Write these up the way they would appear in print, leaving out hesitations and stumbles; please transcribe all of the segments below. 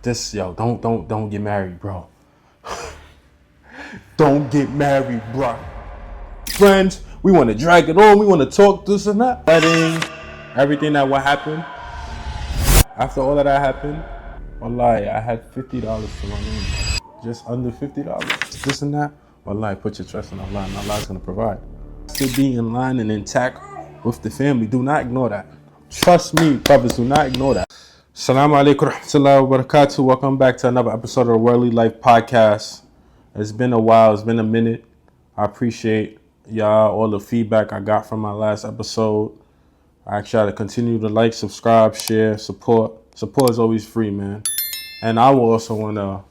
Don't get married, bro. Don't get married, bro. Friends, we want to drag it on. We want to talk this and that. Wedding, everything that what happened. After all of that happened, wallahi, I had $50 to my name. Just under $50. This and that. Wallahi, put your trust in Allah and Allah's going to provide. To be in line and intact with the family. Do not ignore that. Trust me, brothers, do not ignore that. Assalamu alaikum warahmatullahi wabarakatuh. Welcome back to another episode of the Worldly Life Podcast. It's been a while. It's been a minute. I appreciate y'all, all the feedback I got from my last episode. I ask y'all to continue to like, subscribe, share, support. Support is always free, man. And I will also want to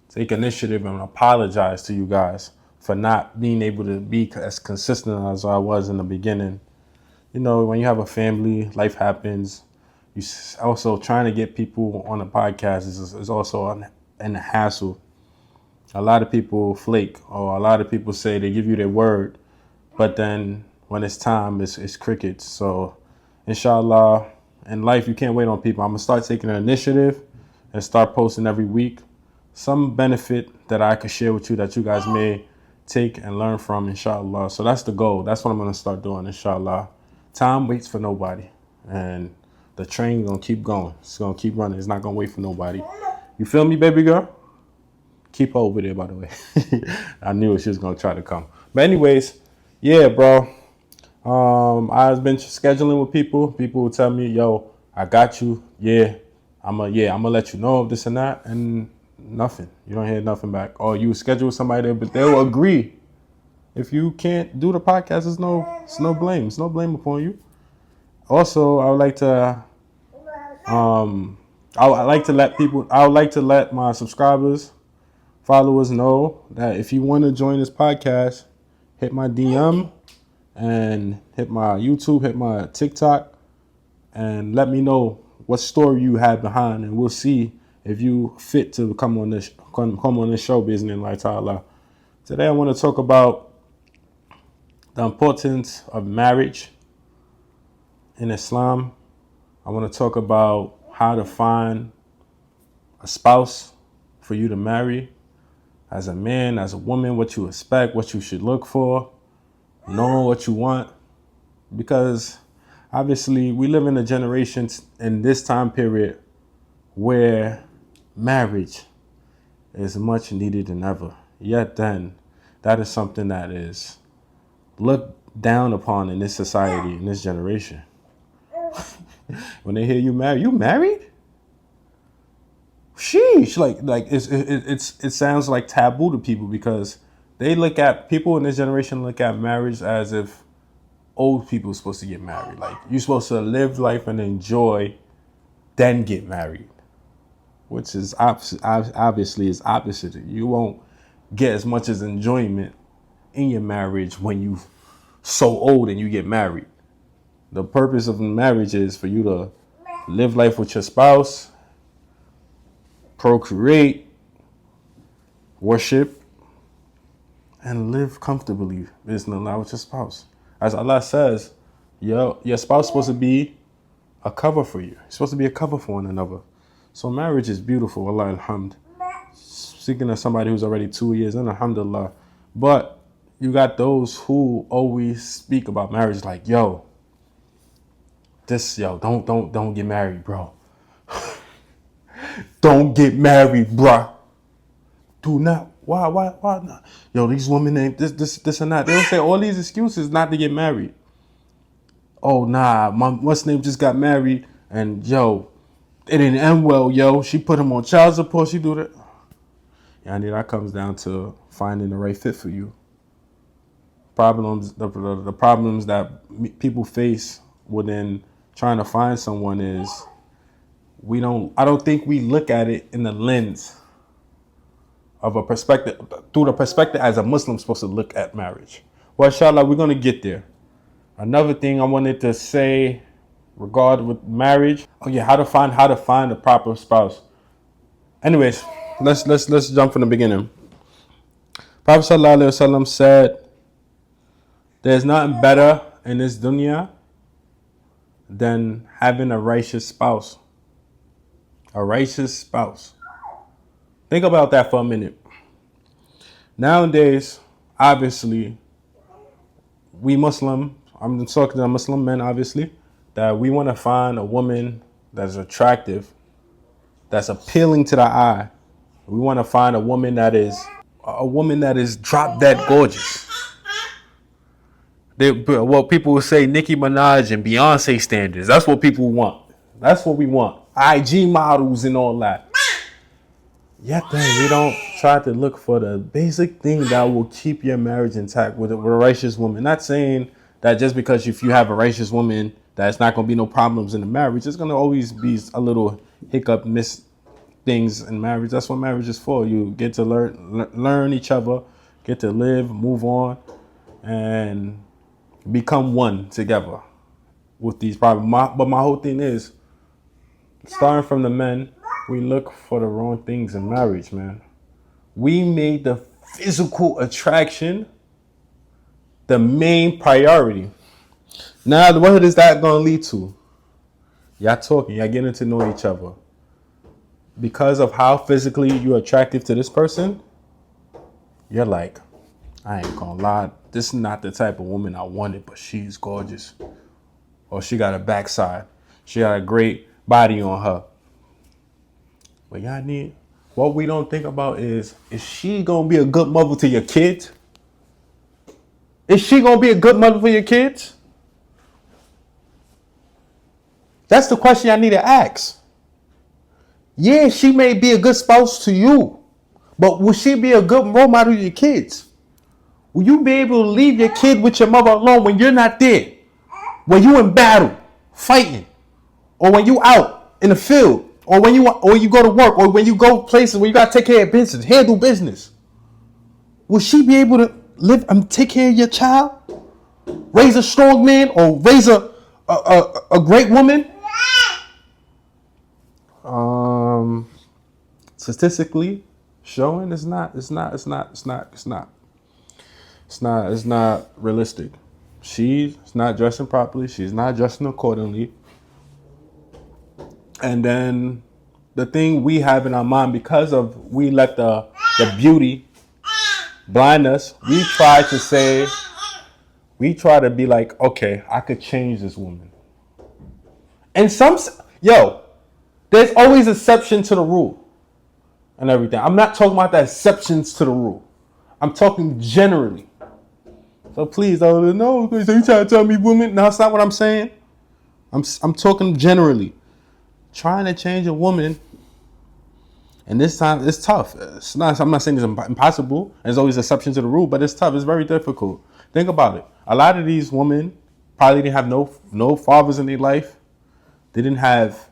take initiative and apologize to you guys for not being able to be as consistent as I was in the beginning. You know, when you have a family, life happens. You also trying to get people on the podcast is also a hassle. A lot of people flake, or a lot of people say they give you their word, but then when it's time, it's crickets. So, inshallah, in life, you can't wait on people. I'm going to start taking an initiative and start posting every week. Some benefit that I could share with you that you guys may take and learn from, inshallah. So that's the goal. That's what I'm going to start doing, inshallah. Time waits for nobody. And the train's going to keep going. It's going to keep running. It's not going to wait for nobody. You feel me, baby girl? Keep her over there, by the way. I knew she was going to try to come. But anyways, yeah, bro. I've been scheduling with people. People will tell me, yo, I got you. Yeah, I'm gonna let you know this and that. And nothing. You don't hear nothing back. Or you schedule with somebody there, but they'll agree. If you can't do the podcast, it's no blame. It's no blame upon you. Also, I would like to let my subscribers, followers know that if you want to join this podcast, hit my DM and hit my YouTube, hit my TikTok, and let me know what story you have behind, and we'll see if you fit to come on this show, Bismillah ta'ala. Today I want to talk about the importance of marriage in Islam. I want to talk about how to find a spouse for you to marry. As a man, as a woman, what you expect, what you should look for, know what you want. Because obviously we live in a generation in this time period where marriage is much needed than ever. Yet then, that is something that is looked down upon in this society, in this generation. When they hear you married? Sheesh, like it sounds like taboo to people, because they look at people in this generation look at marriage as if old people are supposed to get married. Like, you're supposed to live life and enjoy, then get married, which is obviously is opposite. You won't get as much as enjoyment in your marriage when you so old and you get married. The purpose of marriage is for you to live life with your spouse, procreate, worship, and live comfortably, bismillah, with your spouse. As Allah says, your spouse is supposed to be a cover for you. It's supposed to be a cover for one another. So marriage is beautiful, Allah alhamd. Speaking of somebody who's already 2 years in, alhamdulillah. But you got those who always speak about marriage like, don't get married, bro. Don't get married, bruh. Do not. Why not? Yo, these women ain't this and that. They'll say all these excuses not to get married. Oh, nah, what's name just got married, and yo, it didn't end well, yo. She put him on child support. She do that. Yeah, I mean, that comes down to finding the right fit for you. The problems that people face within trying to find someone is I don't think we look at it in the lens of a perspective, through the perspective as a Muslim supposed to look at marriage. Well, inshallah, we're going to get there. Another thing I wanted to say regarding with marriage. Oh yeah, how to find the proper spouse. Anyways, let's jump from the beginning. Prophet sallallahu alaihi wasallam said, "There's nothing better in this dunya than having a righteous spouse." A righteous spouse. Think about that for a minute. Nowadays, obviously, we Muslim, I'm talking to Muslim men, obviously, that we want to find a woman that's attractive, that's appealing to the eye. We want to find a woman that is drop dead gorgeous. What people will say, Nicki Minaj and Beyonce standards. That's what people want. That's what we want. IG models and all that. Yet then we don't try to look for the basic thing that will keep your marriage intact with a righteous woman. Not saying that just because if you have a righteous woman, that it's not going to be no problems in the marriage. It's going to always be a little hiccup, miss things in marriage. That's what marriage is for. You get to learn each other, get to live, move on, and become one together with these problems. But my whole thing is, starting from the men, we look for the wrong things in marriage, man. We made the physical attraction the main priority. Now, what is that going to lead to? Y'all talking, y'all getting to know each other. Because of how physically you're attractive to this person, you're like, I ain't going to lie, this is not the type of woman I wanted, but she's gorgeous. Or she got a backside. She got a great body on her. But what we don't think about is she going to be a good mother to your kids? Is she going to be a good mother for your kids? That's the question I need to ask. Yeah, she may be a good spouse to you, but will she be a good role model to your kids? Will you be able to leave your kid with your mother alone when you're not there? When you in battle, fighting, or when you out in the field, or when you go to work, or when you go places where you gotta take care of business, handle business. Will she be able to live and take care of your child, raise a strong man, or raise a great woman? Statistically showing it's not realistic. She's not dressing properly. She's not dressing accordingly. And then the thing we have in our mind, because of we let the beauty blind us, we try to be like, okay, I could change this woman. And there's always exception to the rule and everything. I'm not talking about the exceptions to the rule. I'm talking generally. So please, no, so you trying to tell me women? No, that's not what I'm saying. I'm talking generally. Trying to change a woman, and this time it's tough. I'm not saying it's impossible. There's always exceptions to the rule, but it's tough. It's very difficult. Think about it. A lot of these women probably didn't have no fathers in their life. They didn't have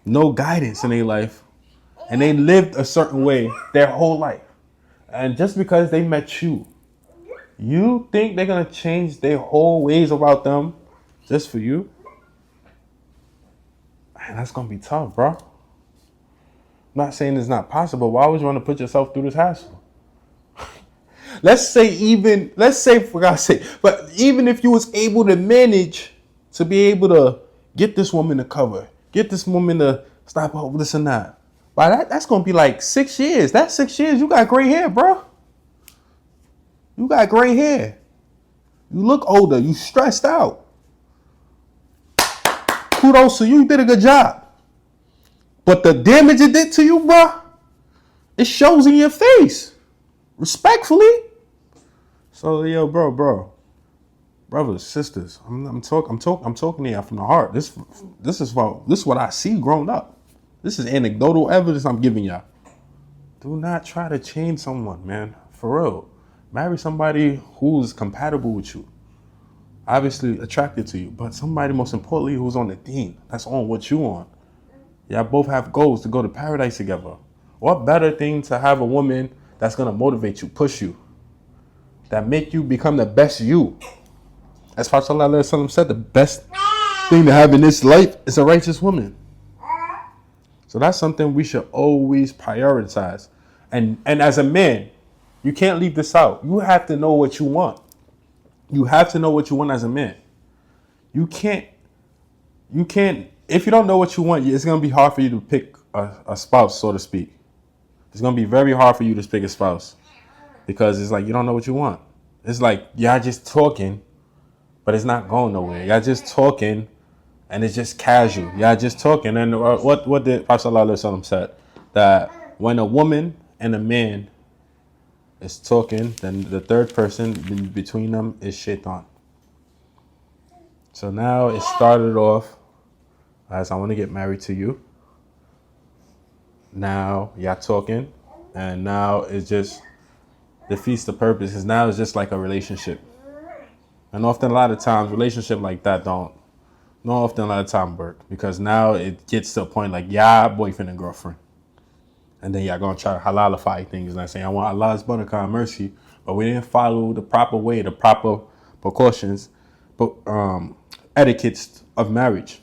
no guidance in their life, and they lived a certain way their whole life. And just because they met you think they're gonna change their whole ways about them just for you? Man, that's gonna be tough, bro. I'm not saying it's not possible. Why would you want to put yourself through this hassle? Let's say for God's sake, but even if you was able to manage to be able to get this woman to cover, get this woman to stop over this and that, that's gonna be like 6 years. That's 6 years. You got gray hair, bro. You got gray hair. You look older. You stressed out. Kudos to you. You did a good job. But the damage it did to you, bro, it shows in your face. Respectfully. So, yo, bro. Brothers, sisters, I'm talking to you from the heart. This is what I see growing up. This is anecdotal evidence I'm giving y'all. Do not try to change someone, man. For real. Marry somebody who's compatible with you. Obviously attracted to you, but somebody most importantly who's on the theme. That's on what you on. Y'all both have goals to go to paradise together. What better thing to have a woman that's gonna motivate you, push you, that make you become the best you. As Prophet ﷺ said, the best thing to have in this life is a righteous woman. So that's something we should always prioritize. And as a man, you can't leave this out. You have to know what you want. You have to know what you want as a man. You can't, if you don't know what you want, it's going to be hard for you to pick a spouse, so to speak. it's going to be very hard for you to pick a spouse because it's like you don't know what you want. It's like y'all just talking, but it's not going nowhere. Y'all just talking, and it's just casual. Y'all just talking. And what did Prophet Sallallahu Alaihi Wasallam said? That when a woman and a man is talking, then the third person between them is shaitan. So now it started off as I want to get married to you. Now y'all talking, and now it just defeats the purpose. Because now it's just like a relationship. And often a lot of times relationship like that don't often a lot of time work, because now it gets to a point like boyfriend and girlfriend. And then y'all gonna try to halalify things and saying I want Allah's barakah and mercy, but we didn't follow the proper way, the proper precautions, but etiquettes of marriage.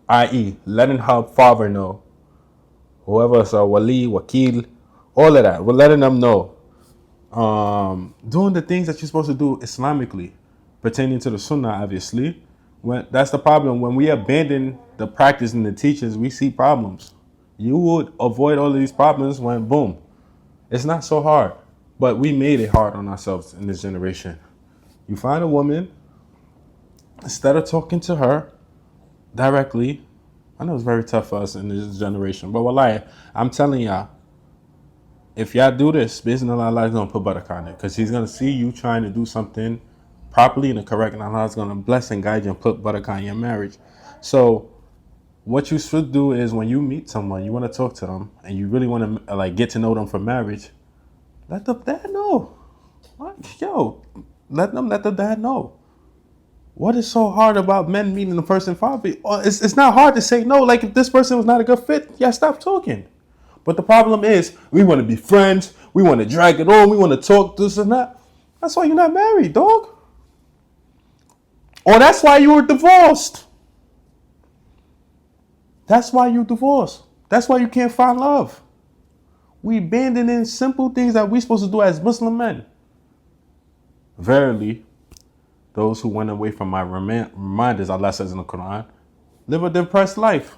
I.e., letting her father know, whoever's a wali, wakil, all of that. We're letting them know. Doing the things that you're supposed to do Islamically, pertaining to the sunnah, obviously. That's the problem. When we abandon the practice and the teachings, we see problems. You would avoid all of these problems when, boom, it's not so hard. But we made it hard on ourselves in this generation. You find a woman, instead of talking to her directly, I know it's very tough for us in this generation, but wallahi, I'm telling y'all, if y'all do this, Bismillah, Allah's going to put barakah in it, because he's going to see you trying to do something properly and correct, and Allah's going to bless and guide you and put barakah in your marriage. So what you should do is when you meet someone, you want to talk to them, and you really want to get to know them for marriage, let the dad know. Let the dad know. What is so hard about men meeting the person father? It's not hard to say no. Like if this person was not a good fit, stop talking. But the problem is we want to be friends. We want to drag it on. We want to talk this and that. That's why you're not married, dog. Or that's why you were divorced. That's why you divorced. That's why you can't find love. We abandoning simple things that we're supposed to do as Muslim men. Verily, those who went away from my reminders, Allah says in the Quran, live a depressed life.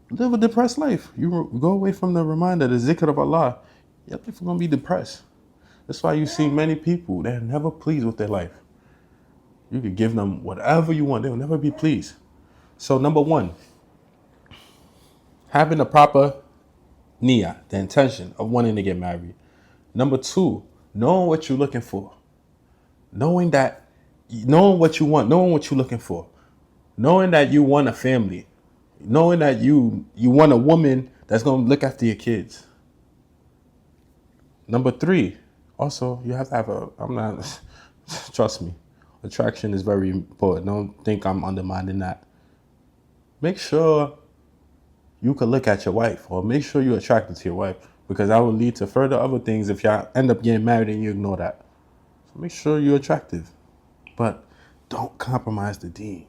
Live a depressed life. You go away from the reminder, the zikr of Allah, your life is going to be depressed. That's why you see many people, they're never pleased with their life. You could give them whatever you want, they'll never be pleased. So number one, having a proper niyyah, the intention of wanting to get married. Number two, knowing what you're looking for. Knowing what you want, knowing what you're looking for. Knowing that you want a family. Knowing that you want a woman that's going to look after your kids. Number three, also, you have to have trust me, attraction is very important. Don't think I'm undermining that. Make sure you can look at your wife, or make sure you're attracted to your wife, because that will lead to further other things if y'all end up getting married and you ignore that. So make sure you're attractive, but don't compromise the deen.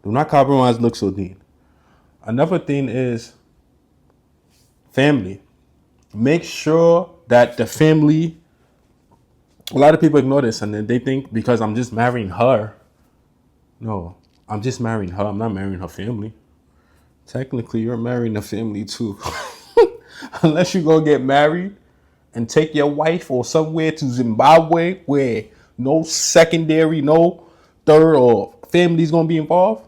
Do not compromise looks or deen. Another thing is family. Make sure that the family, a lot of people ignore this and then they think because I'm just marrying her. No, I'm just marrying her. I'm not marrying her family. Technically, you're marrying the family too. Unless you go get married and take your wife or somewhere to Zimbabwe where no secondary, no third or family's gonna be involved,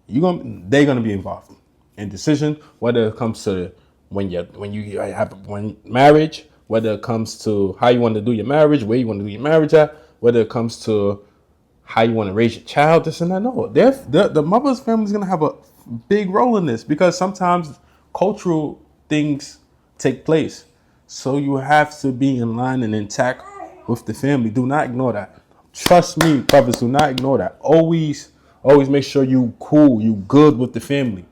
they're gonna be involved in decision, whether it comes to when marriage, whether it comes to how you want to do your marriage, where you want to do your marriage at, whether it comes to how you want to raise your child, this and that. No, the mother's family is gonna have a big role in this, because sometimes cultural things take place. So you have to be in line and intact with the family. Do not ignore that. Trust me, brothers, do not ignore that. Always make sure you cool, you good with the family.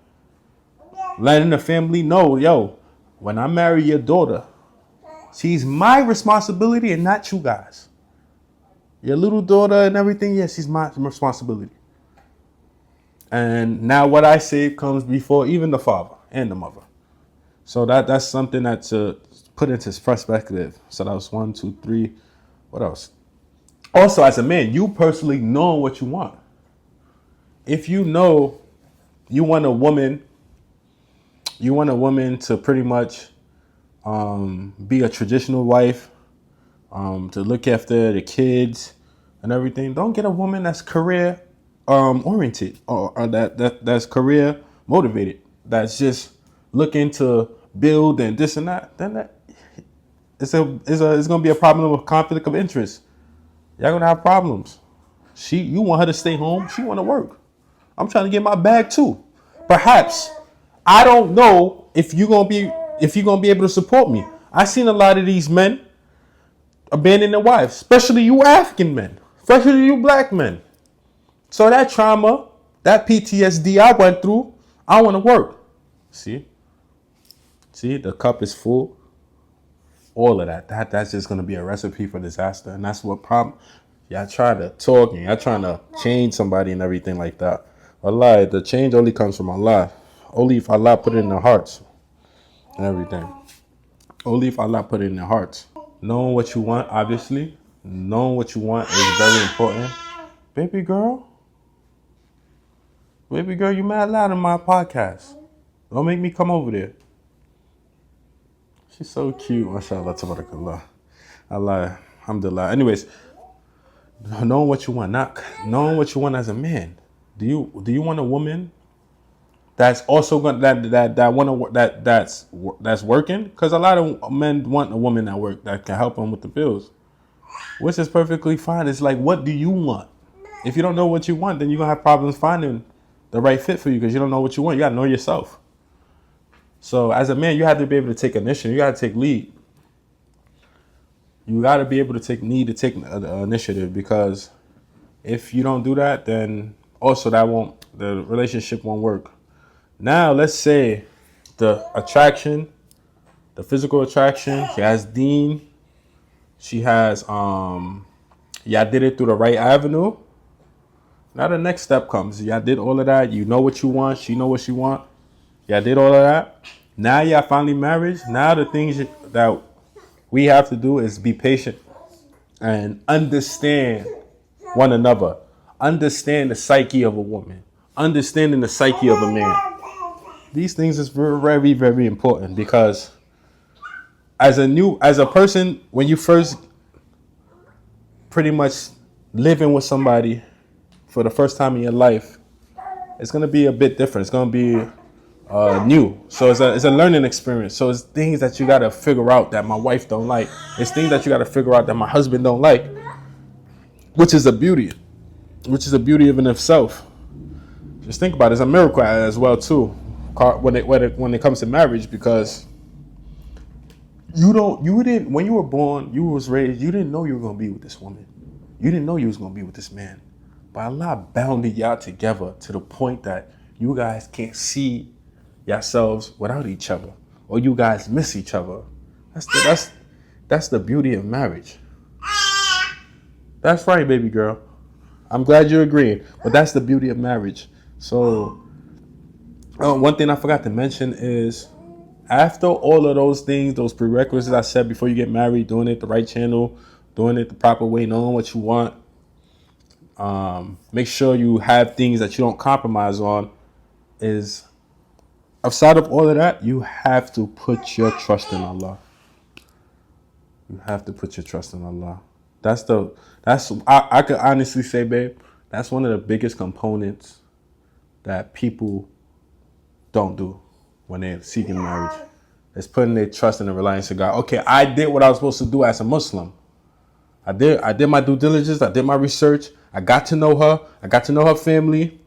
Letting the family know, when I marry your daughter, she's my responsibility and not you guys. Your little daughter and everything, yes, she's my responsibility. And now what I say comes before even the father and the mother. So that's something that to put into perspective. So that was 1, 2, 3. What else? Also, as a man, you personally know what you want. If you know you want a woman you want a woman to pretty much be a traditional wife, to look after the kids and everything. Don't get a woman that's career oriented, or that's career motivated. That's just looking to build and this and that. Then it's gonna be a problem of conflict of interest. Y'all gonna have problems. You want her to stay home. She want to work. I'm trying to get my bag too. Perhaps I don't know if you're gonna be able to support me. I seen a lot of these men abandon their wives, especially you African men, especially you black men. So that trauma, that PTSD I went through, I want to work. See, the cup is full. All of that's just gonna be a recipe for disaster, and that's what problem. Y'all try to talk and y'all trying to change somebody and everything like that. Allah, the change only comes from Allah. Only if Allah put it in their hearts and everything. Only if Allah put it in their hearts. Knowing what you want, obviously. Knowing what you want is very important. Baby girl, you mad loud in my podcast. Don't make me come over there. She's so cute. MashaAllah, tabarakallah. Allah, alhamdulillah. Anyways, knowing what you want, not knowing what you want as a man. Do you want a woman that's also going that's working? Because a lot of men want a woman that can help them with the bills, which is perfectly fine. It's like, what do you want? If you don't know what you want, then you're gonna have problems finding the right fit for you because you don't know what you want. You gotta know yourself. So as a man, you have to be able to take initiative. You gotta take lead. You gotta be able to take initiative, because if you don't do that, then also the relationship won't work. Now, let's say the physical attraction, she has deen, she has, y'all did it through the right avenue. Now the next step comes. Y'all did all of that. You know what you want. She know what she want. Y'all did all of that. Now y'all finally married. Now the things that we have to do is be patient and understand one another. Understand the psyche of a woman. Understanding the psyche of a man. These things is very, very, very important, because as a person, when you first pretty much living with somebody for the first time in your life, it's going to be a bit different. It's going to be new. So it's a learning experience. So it's things that you got to figure out that my wife don't like. It's things that you got to figure out that my husband don't like, which is a beauty of in itself. Just think about it. It's a miracle as well too, when it comes to marriage, because when you were born, you was raised, you didn't know you were going to be with this woman. You didn't know you was going to be with this man. But Allah bounded y'all together to the point that you guys can't see yourselves without each other, or you guys miss each other. That's the beauty of marriage. That's right, baby girl. I'm glad you're agreeing, but that's the beauty of marriage. So, one thing I forgot to mention is, after all of those things, those prerequisites I said before you get married, doing it the right channel, doing it the proper way, knowing what you want, make sure you have things that you don't compromise on, is outside of all of that, you have to put your trust in Allah. You have to put your trust in Allah. I could honestly say, babe, that's one of the biggest components that people don't do when they're seeking marriage. It's putting their trust and the reliance in God. Okay, I did what I was supposed to do as a Muslim. I did my due diligence. I did my research. I got to know her. I got to know her family.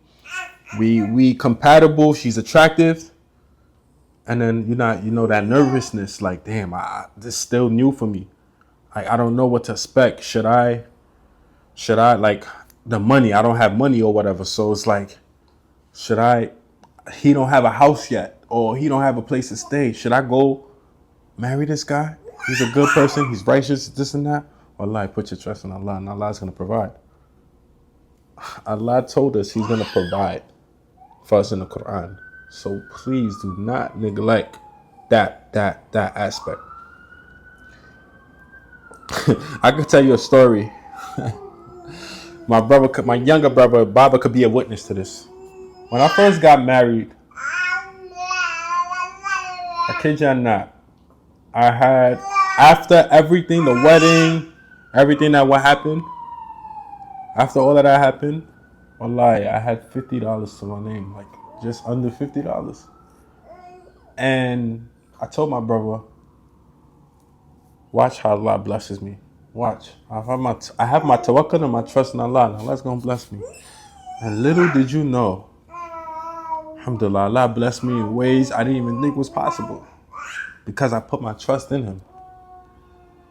We compatible. She's attractive. And then that nervousness, like, damn, this is still new for me. I don't know what to expect. Should I like the money? I don't have money or whatever. So it's like, he don't have a house yet, or he don't have a place to stay. Should I go marry this guy? He's a good person. He's righteous, this and that. Allah, put your trust in Allah, and Allah's going to provide. Allah told us he's going to provide for us in the Quran. So please do not neglect that aspect. I could tell you a story. My younger brother, Baba, could be a witness to this. When I first got married, I kid you not. I had, after everything, the wedding, everything that what happened, after all of that happened, wallahi, I had $50 to my name, like just under $50. And I told my brother, watch how Allah blesses me. Watch. I have my tawakkul and my trust in Allah. Allah's going to bless me. And little did you know, alhamdulillah, Allah blessed me in ways I didn't even think was possible. Because I put my trust in Him.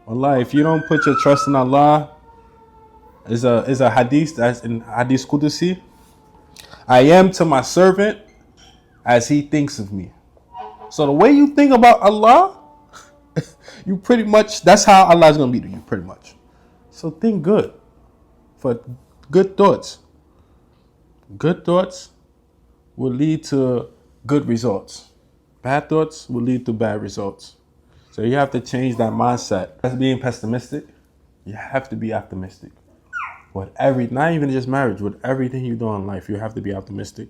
Wallah, if you don't put your trust in Allah, is a hadith that's in Hadith Qudusi. I am to my servant as he thinks of me. So the way you think about Allah, you pretty much, that's how Allah is going to be to you, pretty much. So think good. For good thoughts. Good thoughts will lead to good results. Bad thoughts will lead to bad results. So you have to change that mindset. That's being pessimistic. You have to be optimistic. Not even just marriage, with everything you do in life, you have to be optimistic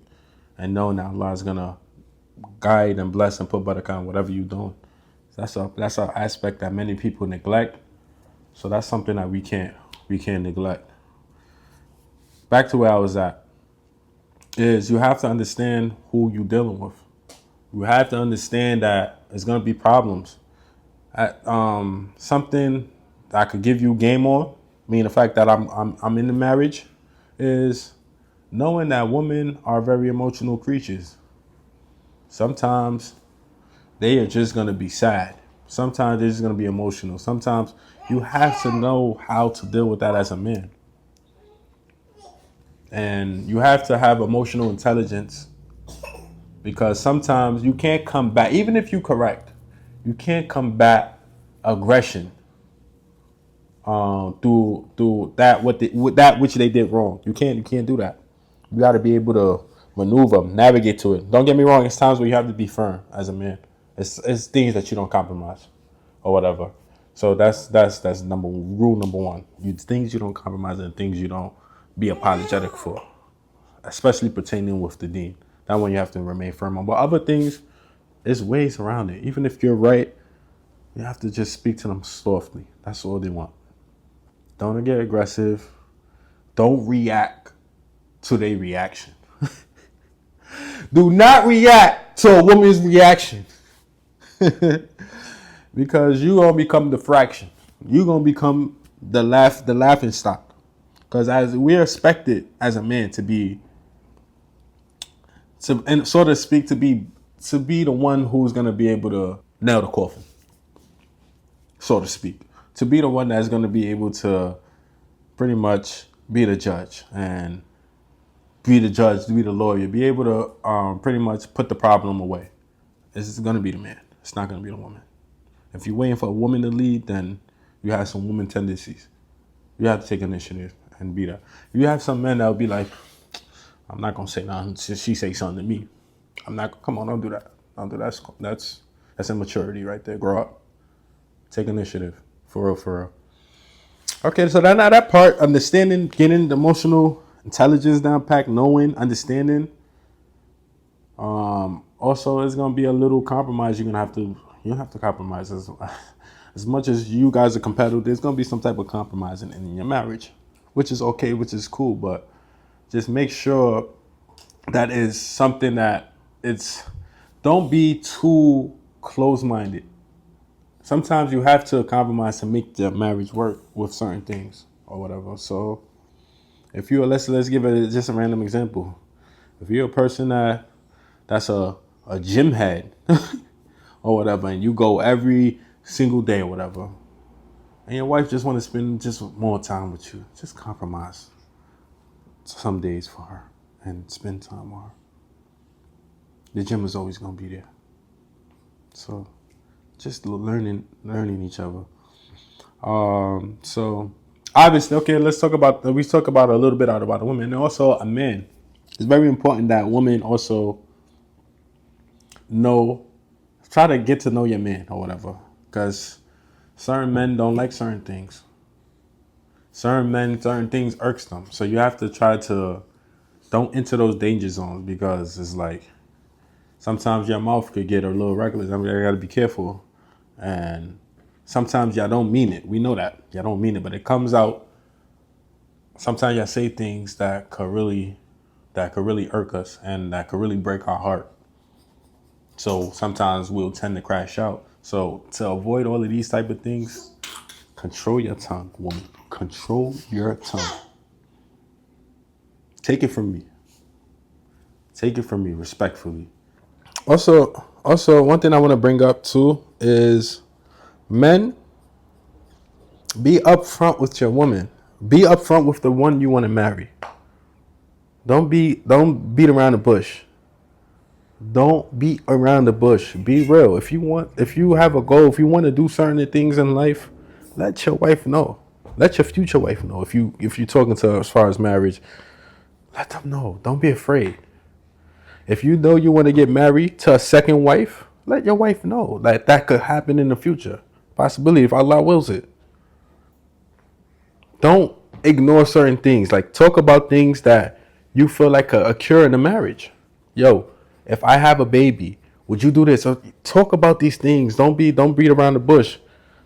and know that Allah is gonna guide and bless and put barakah on whatever you're doing. That's an aspect that many people neglect. So that's something that we can't neglect. Back to where I was at, is you have to understand who you're dealing with. You have to understand that there's gonna be problems. Something that I could give you game on, meaning the fact that I'm in the marriage, is knowing that women are very emotional creatures. Sometimes they are just gonna be sad. Sometimes they're just gonna be emotional. Sometimes you have to know how to deal with that as a man. And you have to have emotional intelligence, because sometimes you can't combat, even if you correct, you can't combat aggression through that which they did wrong. You can't do that. You got to be able to maneuver, navigate to it. Don't get me wrong. It's times where you have to be firm as a man. It's things that you don't compromise or whatever. So that's rule number one. Things you don't compromise and things you don't be apologetic for, especially pertaining with the deen. That one you have to remain firm on. But other things, there's ways around it. Even if you're right, you have to just speak to them softly. That's all they want. Don't get aggressive. Don't react to their reaction. Do not react to a woman's reaction. Because you're going to become the fraction. You're going to become the laughing stock. Because as we're expected as a man to be, and so to speak, to be the one who's going to be able to nail the coffin, so to speak. To be the one that's going to be able to pretty much be the judge and be the lawyer, be able to pretty much put the problem away. It's going to be the man. It's not going to be the woman. If you're waiting for a woman to lead, then you have some woman tendencies. You have to take initiative and be that. You have some men that will be like, I'm not going to say nothing until she say something to me. Come on, don't do that. Don't do that. That's immaturity right there. Grow up. Take initiative. For real. Okay, so that part, understanding, getting the emotional intelligence down packed, knowing, understanding. Also, it's gonna be a little compromise. You have to compromise as much as you guys are compatible. There's gonna be some type of compromise in your marriage, which is okay, which is cool. But just make sure that is something that don't be too close-minded. Sometimes you have to compromise to make the marriage work with certain things or whatever. So if you're, let's give it just a random example. If you're a person that's a gym head or whatever, and you go every single day or whatever, and your wife just want to spend just more time with you, just compromise some days for her and spend time with her. The gym is always going to be there. So just learning each other. So obviously, okay, we talk about a little bit about a woman, and also a man. It's very important that women also try to get to know your man or whatever, because certain men don't like certain things. Certain things irks them. So you have to try to don't enter those danger zones, because it's like Sometimes your mouth could get a little reckless. I mean, you gotta be careful. And sometimes y'all don't mean it. We know that. Y'all don't mean it, but it comes out. Sometimes y'all say things that could really irk us and that could really break our heart. So sometimes we'll tend to crash out. So to avoid all of these type of things, control your tongue, woman. Control your tongue. Take it from me. Take it from me, respectfully. Also, one thing I want to bring up too is men, be upfront with your woman. Be upfront with the one you want to marry. Don't beat around the bush. Don't beat around the bush. Be real. If you have a goal, if you want to do certain things in life, let your wife know. Let your future wife know. If you're talking to her as far as marriage, let them know. Don't be afraid. If you know you want to get married to a second wife, let your wife know that could happen in the future. Possibility if Allah wills it. Don't ignore certain things. Like, talk about things that you feel like a cure in a marriage. Yo, if I have a baby, would you do this? So talk about these things. Don't beat around the bush.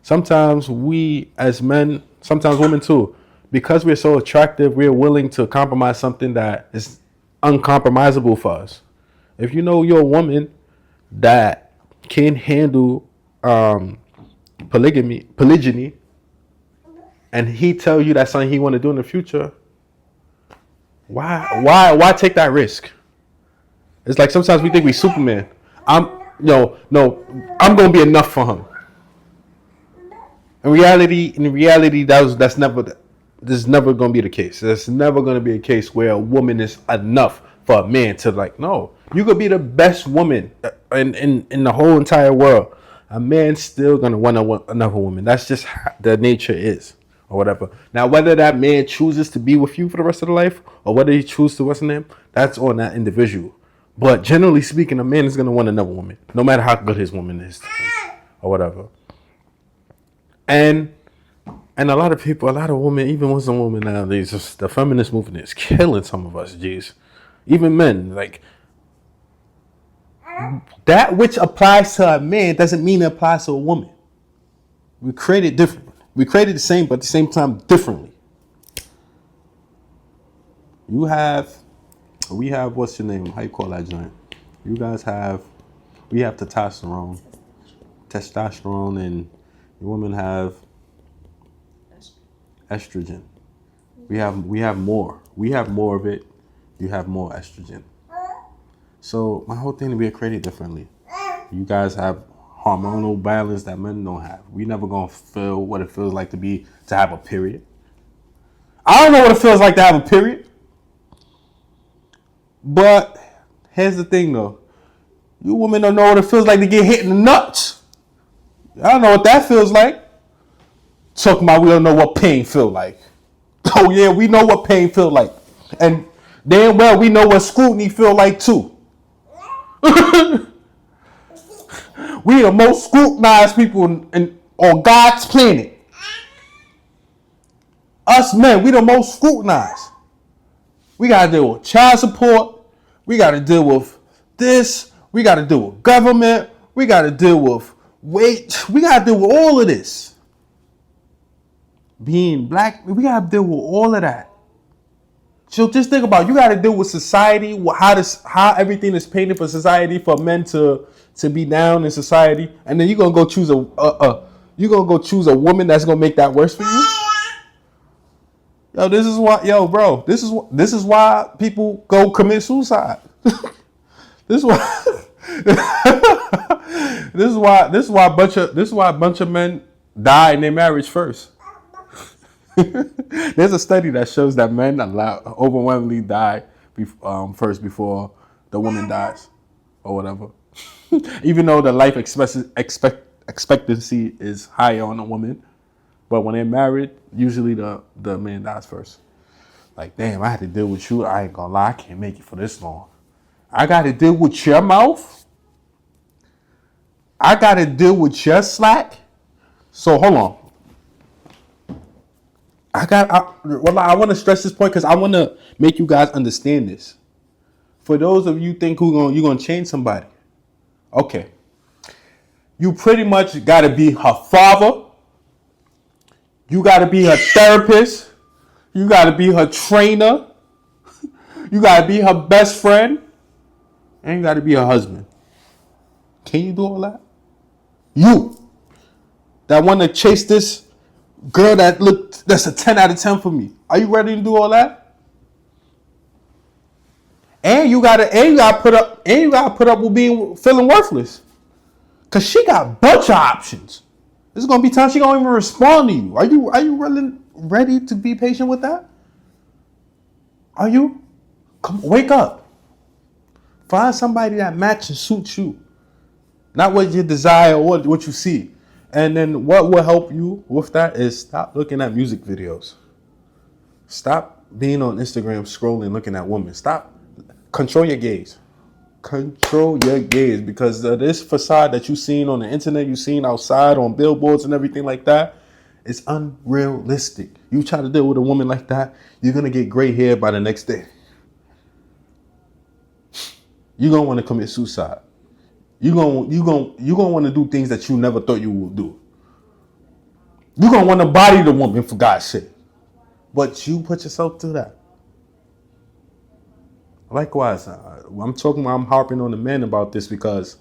Sometimes we as men, sometimes women too, because we're so attractive, we're willing to compromise something that is uncompromisable for us. If you know you're a woman that can handle polygyny, and he tell you that's something he want to do in the future, why take that risk? It's like sometimes we think we Superman. I'm gonna be enough for him. In reality, that's never gonna be the case. There's never gonna be a case where a woman is enough for a man to like. No, you could be the best woman in the whole entire world. A man's still gonna want another woman. That's just how the nature is, or whatever. Now, whether that man chooses to be with you for the rest of the life, or whether he chooses to what's the name, that's on that individual. But generally speaking, a man is gonna want another woman, no matter how good his woman is to him, or whatever. And a lot of women, even Muslim women nowadays, just the feminist movement is killing some of us, jeez. Even men, like, that which applies to a man doesn't mean it applies to a woman. We created different. We created the same, but at the same time differently. We have what's your name? How you call that joint? We have testosterone, and women have estrogen. We have more. We have more of it. You have more estrogen. So my whole thing, we are created differently. You guys have hormonal balance that men don't have. We never gonna feel what it feels like to have a period. I don't know what it feels like to have a period. But here's the thing though. You women don't know what it feels like to get hit in the nuts. I don't know what that feels like. Talking about we don't know what pain feel like. Oh yeah, we know what pain feel like. And damn well we know what scrutiny feel like too. We the most scrutinized people on God's planet. Us men, we the most scrutinized. We gotta deal with child support. We gotta deal with this. We gotta deal with government. We gotta deal with weight. We gotta deal with all of this. Being black, we gotta deal with all of that. So just think about it. You gotta deal with society, how everything is painted for society for men to be down in society, and then you're gonna go choose a woman that's gonna make that worse for you. Yo, this is why people go commit suicide. This is why a bunch of men die in their marriage first. There's a study that shows that men overwhelmingly die first before the woman dies or whatever. Even though the life expectancy is higher on a woman, but when they're married, usually the man dies first. Like, damn, I had to deal with you. I ain't gonna lie, I can't make it for this long. I got to deal with your mouth. I got to deal with your slack. So hold on. I want to stress this point because I want to make you guys understand this. For those of you think you're gonna change somebody, Okay. You pretty much got to be her father. You got to be her therapist. You got to be her trainer. You got to be her best friend. And you got to be her husband. Can you do all that? You that want to chase this girl that's a 10 out of 10 for me. Are you ready to do all that? And you gotta put up with feeling worthless. Cause she got a bunch of options. There's gonna be times she don't even respond to you. Are you really ready to be patient with that? Are you? Come wake up. Find somebody that matches and suits you. Not what you desire or what you see. And then what will help you with that is stop looking at music videos. Stop being on Instagram scrolling, looking at women. Stop. Control your gaze. Control your gaze, because this facade that you seen on the internet, you seen outside on billboards and everything like that, it's unrealistic. You try to deal with a woman like that, you're going to get gray hair by the next day. You're going to want to commit suicide. You're gonna want to do things that you never thought you would do. You're gonna want to body the woman, for God's sake. But you put yourself through that. Likewise, I'm harping on the men about this because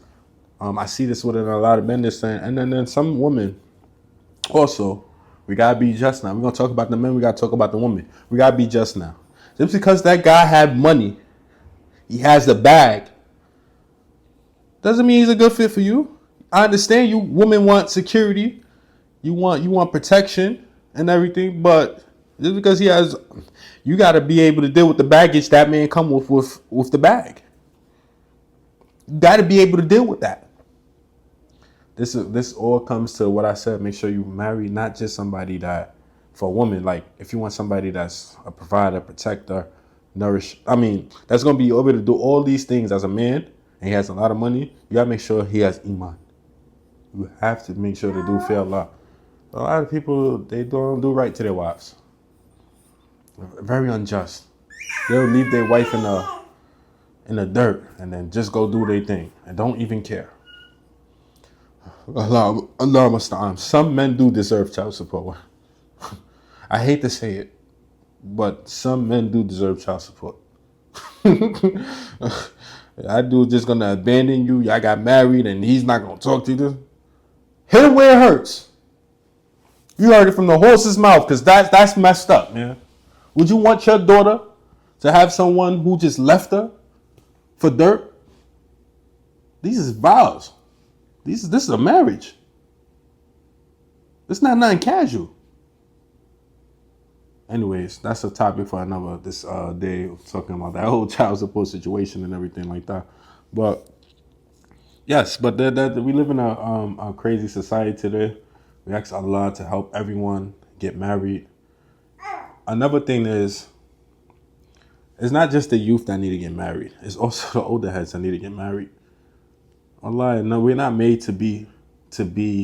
I see this within a lot of men this saying, and then some women also, we gotta be just now. We're gonna talk about the men, we gotta talk about the women. We gotta be just now. Just because that guy had money, he has the bag, doesn't mean he's a good fit for you. I understand you women want security. You want protection and everything, but just because he has, you got to be able to deal with the baggage that man come with the bag. You got to be able to deal with that. This all comes to what I said. Make sure you marry not just somebody that, for a woman, like if you want somebody that's a provider, protector, that's going to be able to do all these things as a man, and he has a lot of money, you got to make sure he has iman. You have to make sure to do feel Allah. A lot of people, they don't do right to their wives. Very unjust. They'll leave their wife in the dirt and then just go do their thing and don't even care. Allah musta'an. Some men do deserve child support. I hate to say it, but some men do deserve child support. That dude just gonna abandon you. Y'all got married and he's not gonna talk to you. Hit him where it hurts. You heard it from the horse's mouth, because that's messed up, man. Would you want your daughter to have someone who just left her for dirt? These is vows. This is a marriage. It's not nothing casual. Anyways, that's a topic for another day, talking about that whole child support situation and everything like that. But yes, but we live in a crazy society today. We ask Allah to help everyone get married. Another thing is, it's not just the youth that need to get married. It's also the older heads that need to get married. Allah, no, we're not made to be single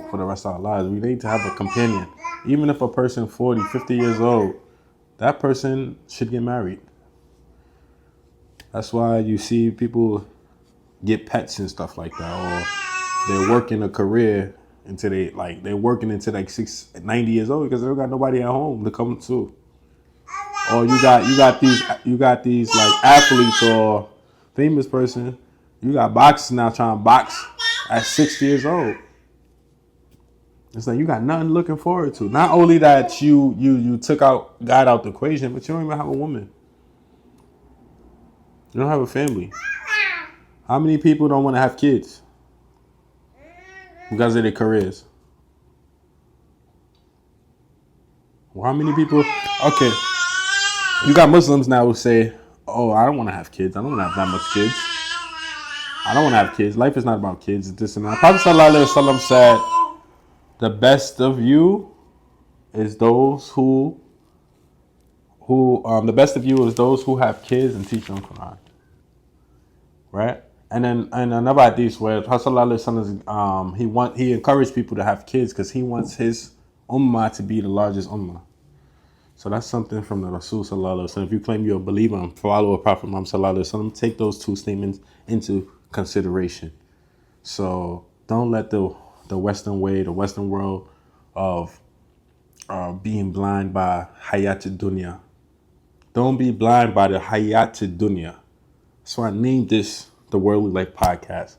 for the rest of our lives. We need to have a companion. Even if a person 40, 50 years old, that person should get married. That's why you see people get pets and stuff like that, or they're working a career until they're working into 90 years old because they don't got nobody at home to come to. Or you got these like athletes or famous person. You got boxers now trying to box at 60 years old. It's like you got nothing looking forward to. Not only that you took out God out the equation, but you don't even have a woman. You don't have a family. How many people don't want to have kids because of their careers? Well, how many people? Okay, you got Muslims now who say, "Oh, I don't want to have kids. I don't want to have that much kids. I don't want to have kids. Life is not about kids. It's this and that." Prophet sallallahu alaihi wasallam said, "The best of you is those who have kids and teach them Quran." Right? And then in another hadith where Prophet sallallahu alaihi wasallam, he encouraged people to have kids because he wants his ummah to be the largest ummah. So that's something from the Rasul Sallallahu Alaihi Wasallam. If you claim you're a believer and follower of Prophet Muhammad Sallallahu Alaihi Wasallam, take those two statements into consideration. So don't let the Western way, the Western world of being blind by Hayat Dunya. Don't be blind by the Hayat Dunya. So I named this the Worldly Life Podcast,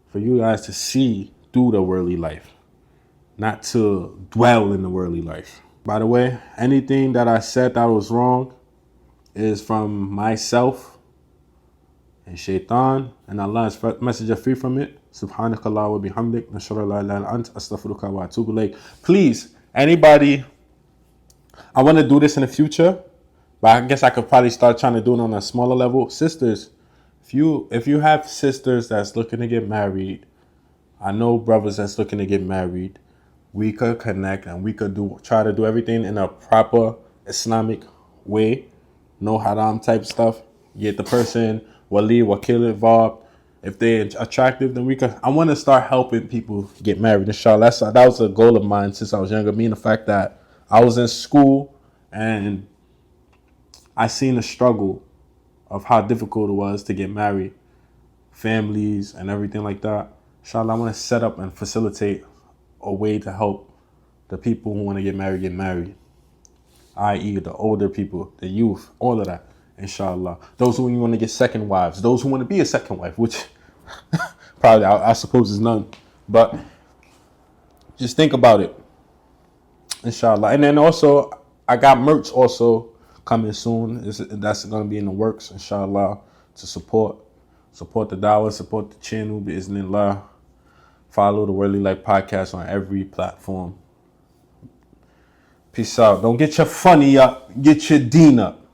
for you guys to see through the worldly life, not to dwell in the worldly life. By the way, anything that I said that was wrong is from myself and Shaitan, and Allah's messenger free from it. Subhanakallah wa bihamdik, nashara la ilaha illa ant, astaghfiruka wa atubu ilayk. Please, anybody, I want to do this in the future, but I guess I could probably start trying to do it on a smaller level. Sisters, if you have sisters that's looking to get married, I know brothers that's looking to get married, we could connect and we could try to do everything in a proper Islamic way. No haram type stuff. Get the person, wali, wakil involved. If they're attractive, then I want to start helping people get married, inshallah. That was a goal of mine since I was younger. Me and the fact that I was in school and I seen the struggle of how difficult it was to get married, families and everything like that. Inshallah, I want to set up and facilitate a way to help the people who want to get married, i.e. the older people, the youth, all of that, inshallah. Those who want to get second wives, those who want to be a second wife, which probably I suppose is none. But just think about it, inshallah. And then also, I got merch also coming soon. That's going to be in the works, inshallah, to support the dawah, support the channel, bi'iznillah. Follow the Worldly Life Podcast on every platform. Peace out. Don't get your funny up. Get your deen up.